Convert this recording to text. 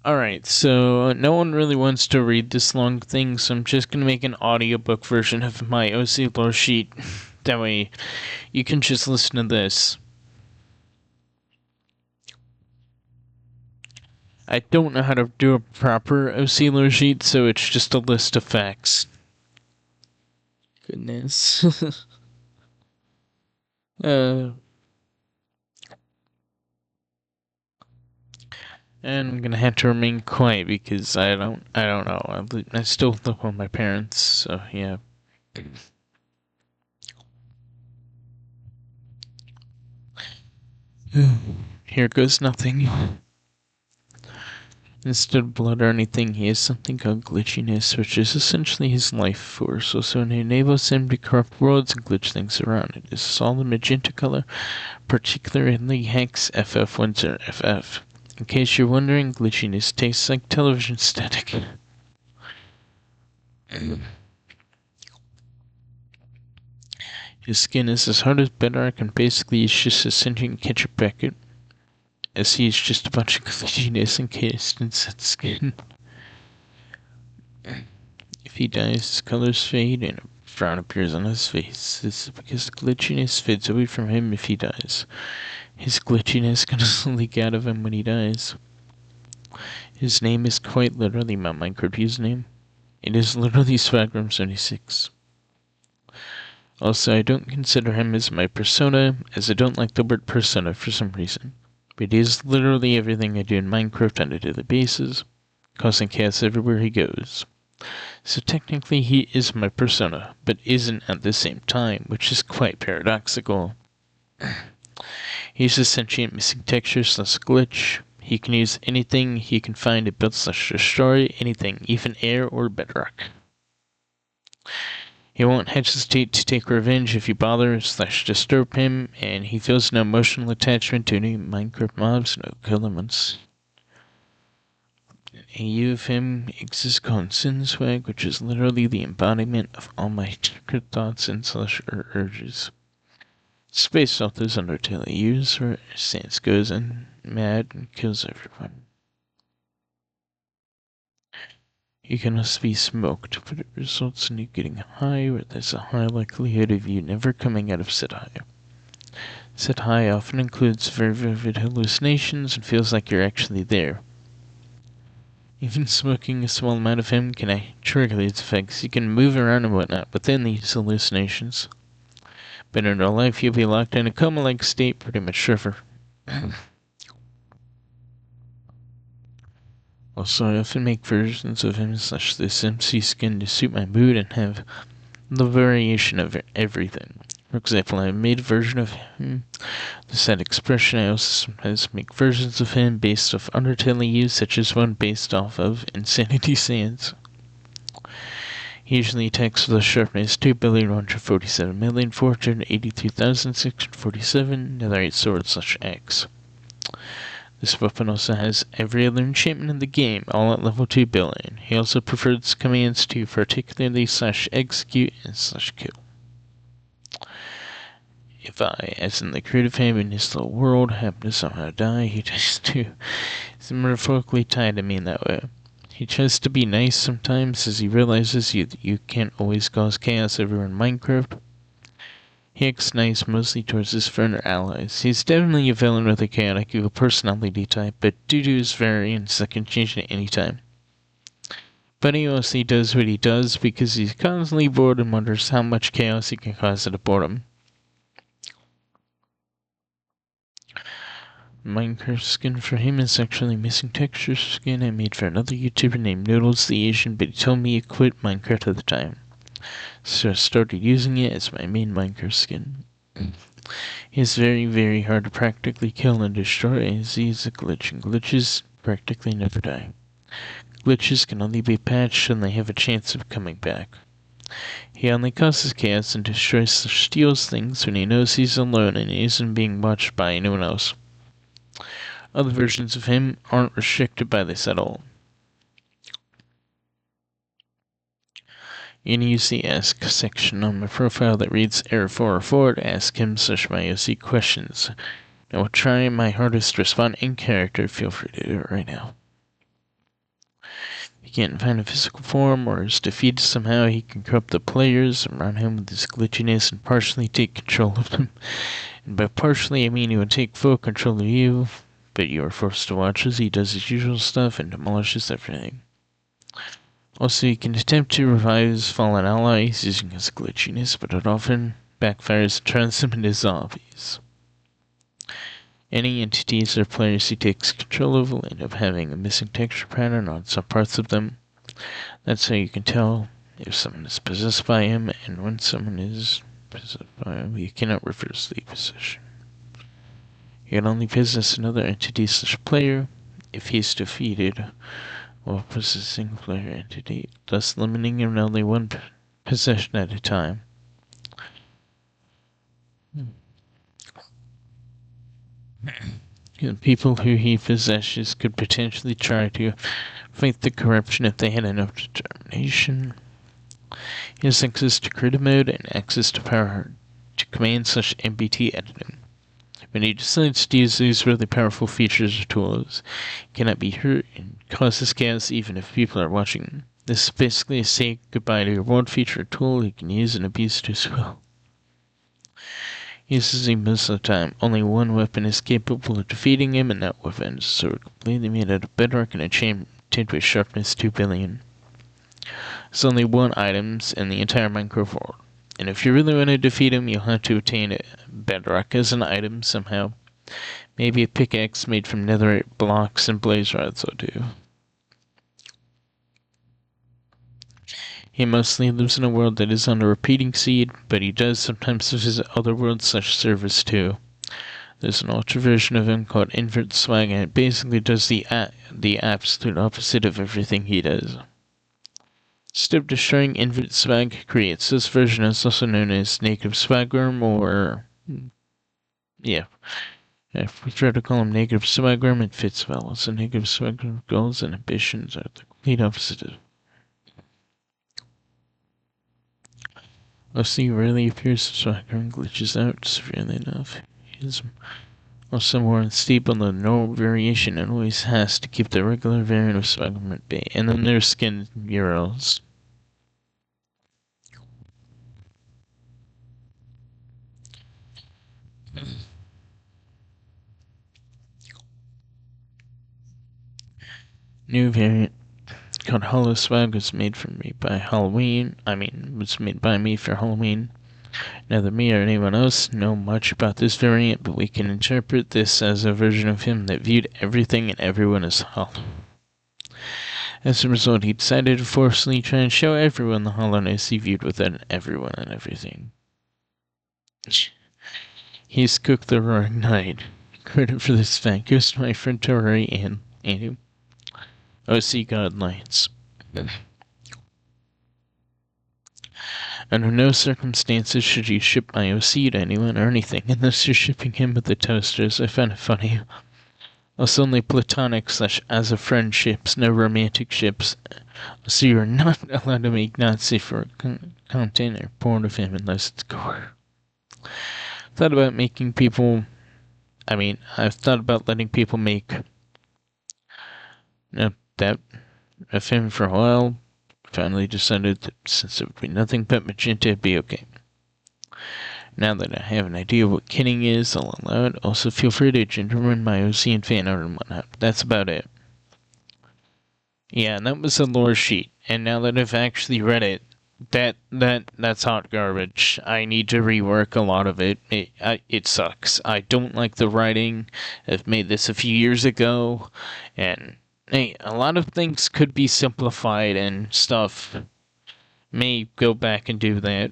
Alright, so no one really wants to read this long thing, so I'm just gonna make an audiobook version of my OC lore sheet. That way you can just listen to this. I don't know how to do a proper OC lore sheet, so it's just a list of facts. Goodness. And I'm gonna have to remain quiet because I don't know. I still live with my parents, so yeah. Here goes nothing. Instead of blood or anything, he has something called glitchiness, which is essentially his life force. Also, it enables him to corrupt worlds and glitch things around. It is a solid magenta color, particularly hex FF10FF. In case you're wondering, glitchiness tastes like television static. His skin is as hard as bedrock and basically is just a sentient ketchup packet, as he is just a bunch of glitchiness encased in said skin. If he dies, his colors fade and a frown appears on his face. This is because the glitchiness fades away from him if he dies. His glitchiness can leak out of him when he dies. His name is quite literally my Minecraft username. It is literally SwagRum76. Also, I don't consider him as my persona, as I don't like the word persona for some reason. But he is literally everything I do in Minecraft on a daily basis, causing chaos everywhere he goes. So technically he is my persona, but isn't at the same time, which is quite paradoxical. He's a sentient missing texture / glitch. He can use anything he can find to build / destroy anything, even air or bedrock. He won't hesitate to take revenge if you bother / disturb him, and he feels no emotional attachment to any Minecraft mobs, no elements. A U of him exists called Sin Swag, which is literally the embodiment of all my secret thoughts and / urges. It's based off those Undertale I use, where Sans goes in mad and kills everyone. You can also be smoked, but it results in you getting high, where there's a high likelihood of you never coming out of said high. Said high often includes very vivid hallucinations and feels like you're actually there. Even smoking a small amount of him can trigger these effects. You can move around and whatnot within these hallucinations. But in real life, you'll be locked in a coma-like state pretty much forever. Also, I often make versions of him / this MC skin to suit my mood and have the variation of everything. For example, I made a version of him, the sad expression. I also sometimes make versions of him based off Undertale use, such as one based off of Insanity Sands. He usually attacks with a sharpness 2,147,483,647 netherite sword / axe. This weapon also has every other enchantment in the game, all at level 2 billion. He also prefers commands to particularly / execute and / kill. If I, as in the creative him in his little world, happen to somehow die, he tries to. He's metaphorically tied to me in that way. He tries to be nice sometimes as he realizes you can't always cause chaos everywhere in Minecraft. He acts nice mostly towards his friend or allies. He's definitely a villain with a chaotic evil personality type, but due to his variance that can change at any time. But he mostly does what he does because he's constantly bored and wonders how much chaos he can cause out of boredom. Minecraft skin for him is actually missing texture skin I made for another YouTuber named Noodles the Asian, but he told me he quit Minecraft at the time. So I started using it as my main Minecraft skin. He is very, very hard to practically kill and destroy as he is a glitch, and glitches practically never die. Glitches can only be patched and they have a chance of coming back. He only causes chaos and destroys / steals things when he knows he's alone and he isn't being watched by anyone else. Other versions of him aren't restricted by this at all. You can use the Ask section on my profile that reads Error 404 to ask him / my OC questions. I will try my hardest to respond in character. Feel free to do it right now. can't find a physical form or is defeated somehow, he can corrupt the players around him with his glitchiness and partially take control of them. And by partially, I mean he would take full control of you, but you are forced to watch as he does his usual stuff and demolishes everything. Also, he can attempt to revive his fallen allies using his glitchiness, but it often backfires and turns them into zombies. Any entities or players he takes control of will end up having a missing texture pattern on some parts of them. That's how you can tell if someone is possessed by him, and when someone is possessed by him, you cannot reverse the possession. You can only possess another entity slash player if he is defeated while possessing a player entity, thus limiting him to only one possession at a time. People who he possesses could potentially try to fight the corruption if they had enough determination. He has access to creative mode and access to power to command such MBT editing. When he decides to use these really powerful features or tools, he cannot be hurt and causes chaos even if people are watching. This is basically a say goodbye to your world feature or tool he can use and abuse to his will. He uses him most of the time. Only one weapon is capable of defeating him, and that weapon is a sword completely made out of bedrock and a chain tinted with sharpness 2 billion. There's only one item in the entire Minecraft world, and if you really want to defeat him, you'll have to obtain bedrock as an item somehow. Maybe a pickaxe made from netherite blocks and blaze rods will do. He mostly lives in a world that is on a repeating seed, but he does sometimes visit other worlds such servers too. There's an ultra version of him called Invert Swag, and it basically does the absolute opposite of everything he does. Instead of destroying Invert Swag creates, this version is also known as negative SwagRum, or yeah. If we try to call him negative SwagRum, it fits well. So negative SwagRum goals and ambitions are the complete opposite of. Mostly rarely appears if SwagRum glitches out severely enough. He is also more unstable than the normal variation and always has to keep the regular variant of SwagRum at bay. And then there's skin URLs. New variant called Hollow Swag was made for me by Halloween. Was made by me for Halloween. Neither me or anyone else know much about this variant, but we can interpret this as a version of him that viewed everything and everyone as hollow. As a result, he decided to forcefully try and show everyone the hollowness he viewed within everyone and everything. He's cooked the roaring night. Credit for this fact goes to my friend Tori and OC Godlights. Under no circumstances should you ship my OC to anyone or anything unless you're shipping him with the toasters. I find it funny. Also, only platonic / as a friend ships, no romantic ships. So you're not allowed to make Nazi for content or porn of him unless it's gore. I've thought about letting people make that of him for a while. Finally decided that since it would be nothing but magenta, it'd be okay. Now that I have an idea what kidding is, I'll allow it. Also, feel free to gentleman my OC and fan art and whatnot. That's about it. Yeah, and that was the lore sheet. And now that I've actually read it, that's hot garbage. I need to rework a lot of it. It sucks. I don't like the writing. I've made this a few years ago, and hey, a lot of things could be simplified and stuff. May go back and do that.